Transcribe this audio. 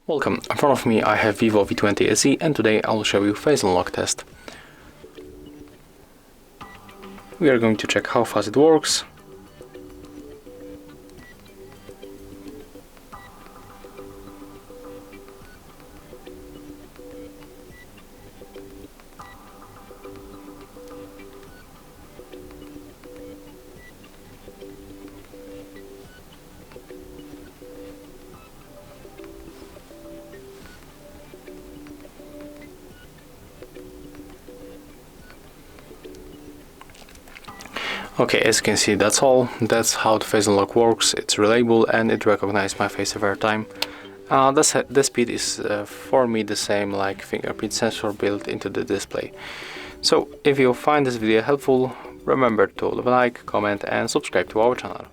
Welcome, in front of me I have VIVO V20 SE and today I will show you face unlock test. We are going to check how fast it works. Okay, as you can see, that's all. That's how the face unlock works. It's reliable and it recognizes my face every time. The speed is for me the same like fingerprint sensor built into the display. So if you find this video helpful, remember to leave a like, comment and subscribe to our channel.